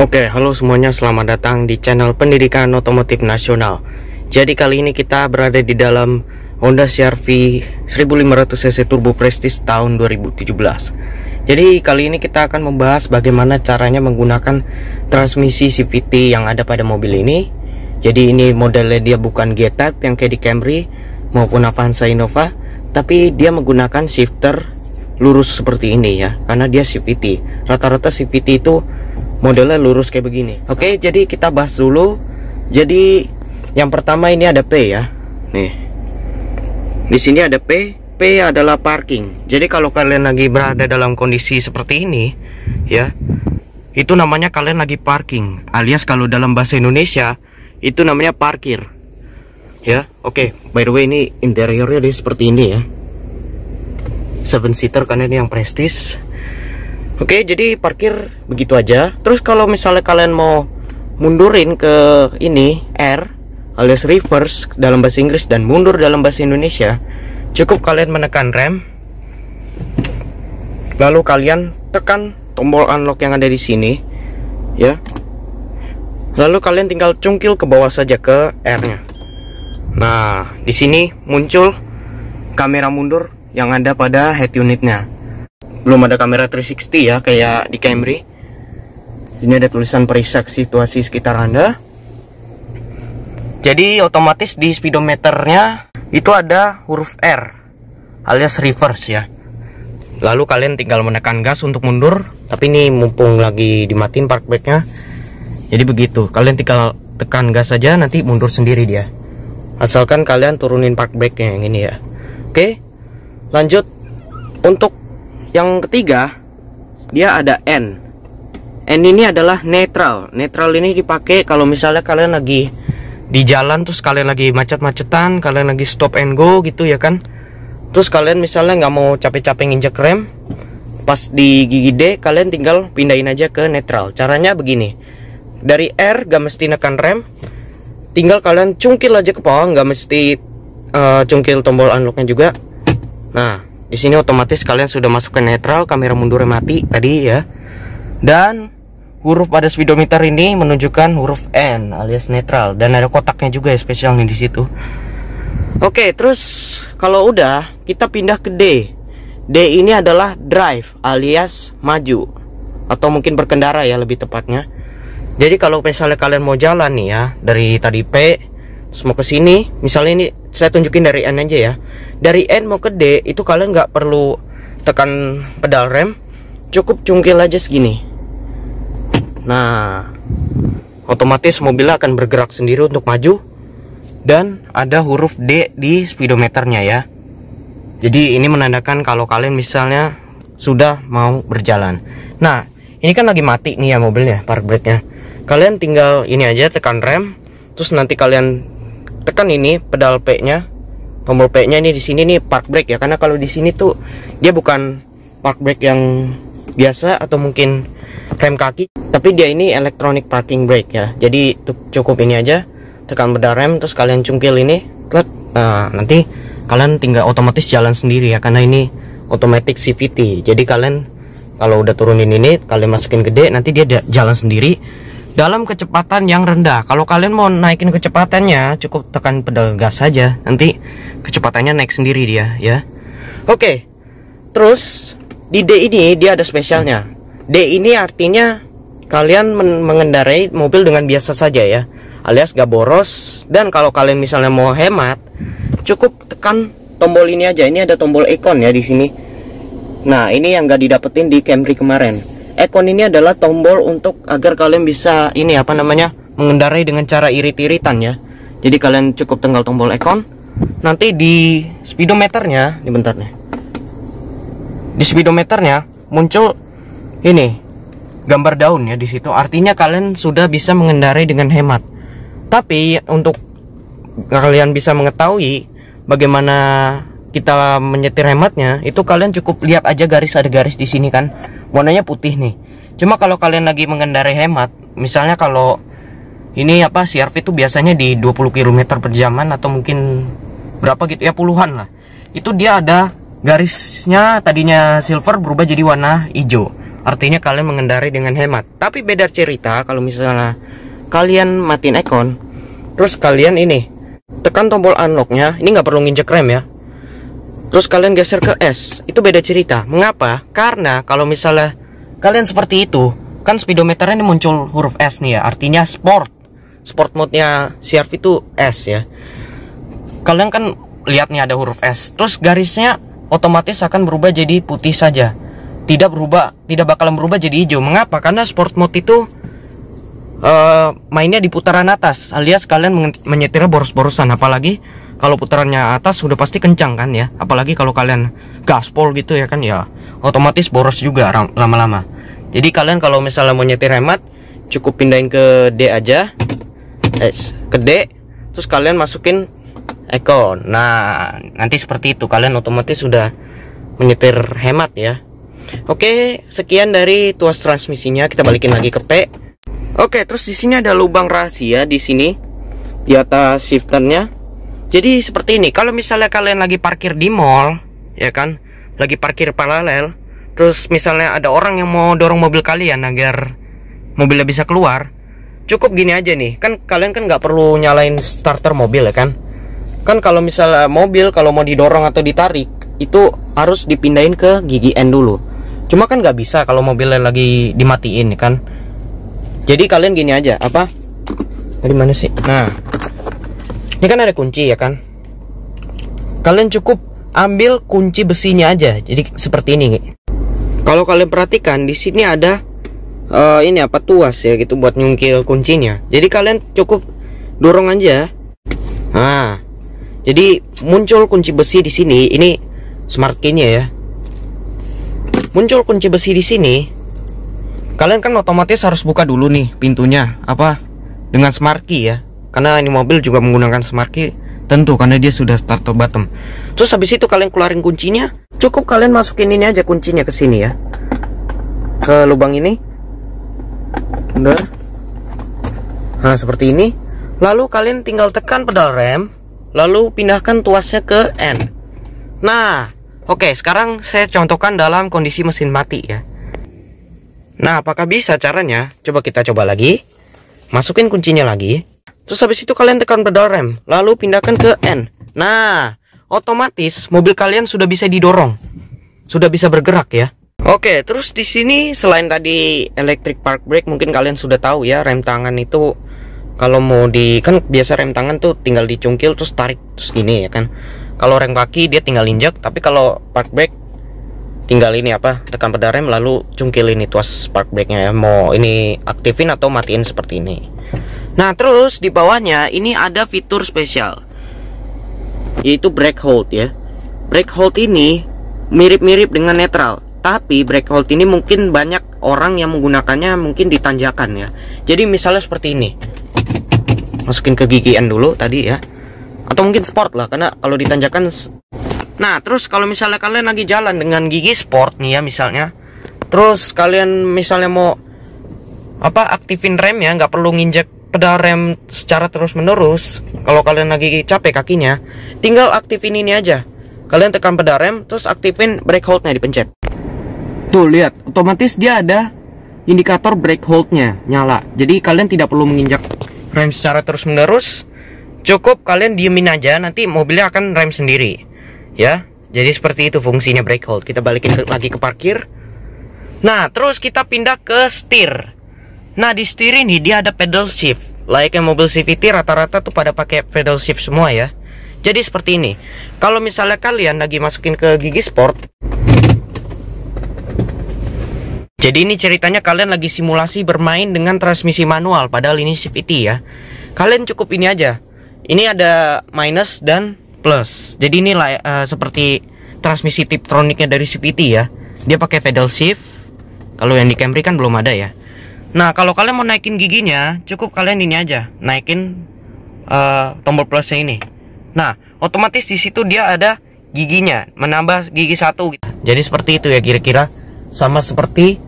Oke, halo semuanya, selamat datang di channel Pendidikan Otomotif Nasional. Jadi kali ini kita berada di dalam Honda CR-V 1500cc Turbo Prestige tahun 2017. Jadi kali ini kita akan membahas bagaimana caranya menggunakan transmisi CVT yang ada pada mobil ini. Jadi ini modelnya dia bukan G-Type yang kayak di Camry maupun Avanza Innova, tapi dia menggunakan shifter lurus seperti ini ya, karena dia CVT. Rata-rata CVT itu modelnya lurus kayak begini. Oke, jadi kita bahas dulu. Jadi yang pertama ini ada P ya. Nih. Di sini ada P. P adalah parking. Jadi kalau kalian lagi berada dalam kondisi seperti ini ya, itu namanya kalian lagi parking, alias kalau dalam bahasa Indonesia itu namanya parkir. Ya, oke. By the way, ini interiornya dia seperti ini ya. 7 seater karena ini yang Prestige. Oke, jadi parkir begitu aja. Terus kalau misalnya kalian mau mundurin ke ini R alias reverse dalam bahasa Inggris dan mundur dalam bahasa Indonesia, cukup kalian menekan rem, lalu kalian tekan tombol unlock yang ada di sini ya. Lalu kalian tinggal cungkil ke bawah saja ke R-nya. Nah, di sini muncul kamera mundur yang ada pada head unitnya. Belum ada kamera 360 ya kayak di Camry. Ini ada tulisan periksa situasi sekitar Anda. Jadi otomatis di speedometernya itu ada huruf R alias reverse ya. Lalu kalian tinggal menekan gas untuk mundur. Tapi ini mumpung lagi dimatiin park brake-nya, jadi begitu, kalian tinggal tekan gas saja, nanti mundur sendiri dia. Asalkan kalian turunin park brake-nya yang ini ya. Oke, lanjut. Untuk yang ketiga, dia ada N. N ini adalah netral. Netral ini dipakai kalau misalnya kalian lagi di jalan, terus kalian lagi macet-macetan, kalian lagi stop and go gitu ya kan. Terus kalian misalnya nggak mau capek-capek nginjek rem, pas di gigi D kalian tinggal pindahin aja ke netral. Caranya begini. Dari R gak mesti nekan rem, tinggal kalian cungkil aja ke bawah, nggak mesti cungkil tombol unlocknya juga. Nah, di sini otomatis kalian sudah masuk ke netral, kamera mundurnya mati tadi ya. Dan huruf pada speedometer ini menunjukkan huruf N alias netral, dan ada kotaknya juga ya, spesial nih di situ. Oke, terus kalau udah kita pindah ke D. D ini adalah drive alias maju atau mungkin berkendara ya lebih tepatnya. Jadi kalau misalnya kalian mau jalan nih ya, dari tadi P terus mau ke sini, misalnya ini saya tunjukin dari N aja ya. Dari N mau ke D itu kalian nggak perlu tekan pedal rem, cukup cungkil aja segini. Nah, otomatis mobilnya akan bergerak sendiri untuk maju, dan ada huruf D di speedometernya ya. Jadi ini menandakan kalau kalian misalnya sudah mau berjalan. Nah, ini kan lagi mati nih ya mobilnya, park brake-nya. Kalian tinggal ini aja, tekan rem, terus nanti kalian tekan ini pedal P-nya, tombol P-nya ini di sini nih park brake ya, karena kalau di sini tuh dia bukan park brake yang biasa atau mungkin rem kaki, tapi dia ini electronic parking brake ya. Jadi cukup ini aja, tekan pedal rem, terus kalian cungkil ini, klik. Nah, nanti kalian tinggal otomatis jalan sendiri ya, karena ini automatic CVT. Jadi kalian kalau udah turunin ini, kalian masukin gede, nanti dia jalan sendiri dalam kecepatan yang rendah. Kalau kalian mau naikin kecepatannya, cukup tekan pedal gas saja, nanti kecepatannya naik sendiri dia ya. Oke, terus di D ini dia ada spesialnya. D ini artinya kalian mengendarai mobil dengan biasa saja ya, alias gak boros. Dan kalau kalian misalnya mau hemat, cukup tekan tombol ini aja. Ini ada tombol icon ya di sini. Nah, ini yang gak didapetin di Camry kemarin. Icon ini adalah tombol untuk agar kalian bisa ini apa namanya, mengendarai dengan cara irit-iritan ya. Jadi kalian cukup tinggal tombol icon. Nanti di speedometernya, ini bentar nih. Di speedometernya muncul ini gambar daun ya di situ. Artinya kalian sudah bisa mengendarai dengan hemat. Tapi untuk kalian bisa mengetahui bagaimana kita menyetir hematnya, itu kalian cukup lihat aja garis, ada garis di sini kan, warnanya putih nih. Cuma kalau kalian lagi mengendarai hemat, misalnya kalau ini apa, CR-V itu biasanya di 20 km per jaman atau mungkin berapa gitu ya, puluhan lah. Itu dia ada garisnya, tadinya silver berubah jadi warna hijau. artinya kalian mengendarai dengan hemat. Tapi beda cerita kalau misalnya kalian matiin aircon, terus kalian ini tekan tombol unlocknya, ini nggak perlu nginjek rem ya, terus kalian geser ke S, itu beda cerita. Mengapa? Karena kalau misalnya kalian seperti itu, kan speedometernya ini muncul huruf S nih ya, artinya sport mode-nya CR-V itu S ya. Kalian kan lihat nih ada huruf S, terus garisnya otomatis akan berubah jadi putih saja, tidak bakalan berubah jadi hijau. Mengapa? Karena sport mode itu mainnya di putaran atas, alias kalian menyetirnya boros-borosan. Apalagi kalau putarannya atas sudah pasti kencang kan ya, apalagi kalau kalian gaspol gitu ya kan ya, otomatis boros juga lama-lama. Jadi kalian kalau misalnya mau nyetir hemat, cukup pindahin ke D aja, ke D, terus kalian masukin aircon. Nah, nanti seperti itu kalian otomatis sudah menyetir hemat ya. Oke, sekian dari tuas transmisinya. Kita balikin lagi ke P. Oke, terus di sini ada lubang rahasia di sini di atas shifternya. Jadi seperti ini. Kalau misalnya kalian lagi parkir di mall, ya kan, lagi parkir paralel, terus misalnya ada orang yang mau dorong mobil kalian agar mobilnya bisa keluar, cukup gini aja nih. Kan kalian kan nggak perlu nyalain starter mobil ya kan. Kan kalau misalnya mobil kalau mau didorong atau ditarik, itu harus dipindahin ke gigi N dulu. Cuma kan nggak bisa kalau mobilnya lagi dimatiin kan. Jadi kalian gini aja, apa? Tadi mana sih? Nah, ini kan ada kunci ya kan. Kalian cukup ambil kunci besinya aja. Jadi seperti ini. Kalau kalian perhatikan di sini ada ini apa, tuas ya gitu buat nyungkil kuncinya. Jadi kalian cukup dorong aja. Nah, jadi muncul kunci besi di sini. Ini smart key-nya ya. Muncul kunci besi di sini. Kalian kan otomatis harus buka dulu nih pintunya, apa, dengan smart key ya. Karena ini mobil juga menggunakan smart key, tentu karena dia sudah start to bottom. Terus habis itu kalian keluarin kuncinya. Cukup kalian masukin ini aja kuncinya ke sini ya, ke lubang ini. Bener. Nah, seperti ini. Lalu kalian tinggal tekan pedal rem, lalu pindahkan tuasnya ke N. Nah, oke, sekarang saya contohkan dalam kondisi mesin mati ya. Nah, apakah bisa caranya? Coba kita coba lagi. Masukin kuncinya lagi. Terus habis itu kalian tekan pedal rem, lalu pindahkan ke N. Nah, otomatis mobil kalian sudah bisa didorong, sudah bisa bergerak ya. Oke, terus di sini selain tadi electric park brake, mungkin kalian sudah tahu ya, rem tangan itu kalau mau kan biasa rem tangan tuh tinggal dicungkil terus tarik terus gini ya kan. Kalau rem kaki dia tinggal injek, tapi kalau park brake tinggal ini apa, tekan pedal rem lalu cungkil ini tuas park brake-nya ya. Mau ini aktifin atau matiin seperti ini. Nah, terus di bawahnya ini ada fitur spesial, yaitu brake hold ya. Brake hold ini mirip-mirip dengan netral, tapi brake hold ini mungkin banyak orang yang menggunakannya mungkin di tanjakan ya. Jadi misalnya seperti ini, masukin ke gigi N dulu tadi ya, atau mungkin sport lah, karena kalau di tanjakan. Nah, terus kalau misalnya kalian lagi jalan dengan gigi sport nih ya misalnya, terus kalian misalnya mau apa, aktifin rem ya, nggak perlu nginjek pedal rem secara terus menerus. Kalau kalian lagi capek kakinya, tinggal aktifin ini aja. Kalian tekan pedal rem, terus aktifin brake hold-nya, dipencet. Tuh lihat, otomatis dia ada indikator brake hold-nya nyala. Jadi kalian tidak perlu menginjak rem secara terus menerus. Cukup kalian diemin aja, nanti mobilnya akan rem sendiri ya. Jadi seperti itu fungsinya brake hold. Kita balikin lagi ke parkir. Nah, terus kita pindah ke setir. Nah, di setir ini dia ada pedal shift. Layaknya mobil CVT rata-rata tuh pada pakai pedal shift semua ya. Jadi seperti ini. Kalau misalnya kalian lagi masukin ke gigi sport, jadi ini ceritanya kalian lagi simulasi bermain dengan transmisi manual, padahal ini CVT ya. Kalian cukup ini aja. Ini ada minus dan plus. Jadi ini seperti transmisi Tiptronicnya dari CVT ya. Dia pakai pedal shift. Kalau yang di Camry kan belum ada ya. Nah, kalau kalian mau naikin giginya, cukup kalian ini aja, naikin tombol plusnya ini. Nah, otomatis di situ dia ada giginya, menambah gigi 1 gitu. Jadi seperti itu ya kira-kira, sama seperti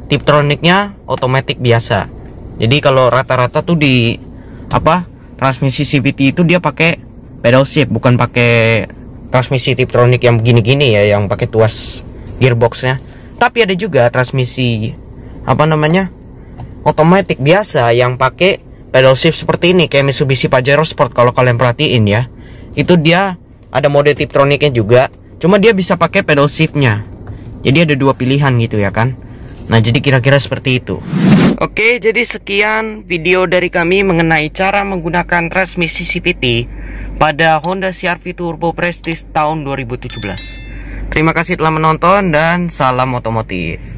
Tiptronicnya otomatis biasa. Jadi kalau rata-rata tuh di apa, transmisi CVT itu dia pakai pedal shift, bukan pakai transmisi Tiptronic yang begini-gini ya, yang pakai tuas gearboxnya. Tapi ada juga transmisi otomatis biasa yang pakai pedal shift seperti ini, kayak Mitsubishi Pajero Sport. Kalau kalian perhatiin ya, itu dia ada mode Tiptronicnya juga, cuma dia bisa pakai pedal shiftnya. Jadi ada dua pilihan gitu ya kan. Nah, jadi kira-kira seperti itu. Oke, jadi sekian video dari kami mengenai cara menggunakan transmisi CVT pada Honda CR-V Turbo Prestige tahun 2017. Terima kasih telah menonton dan salam otomotif.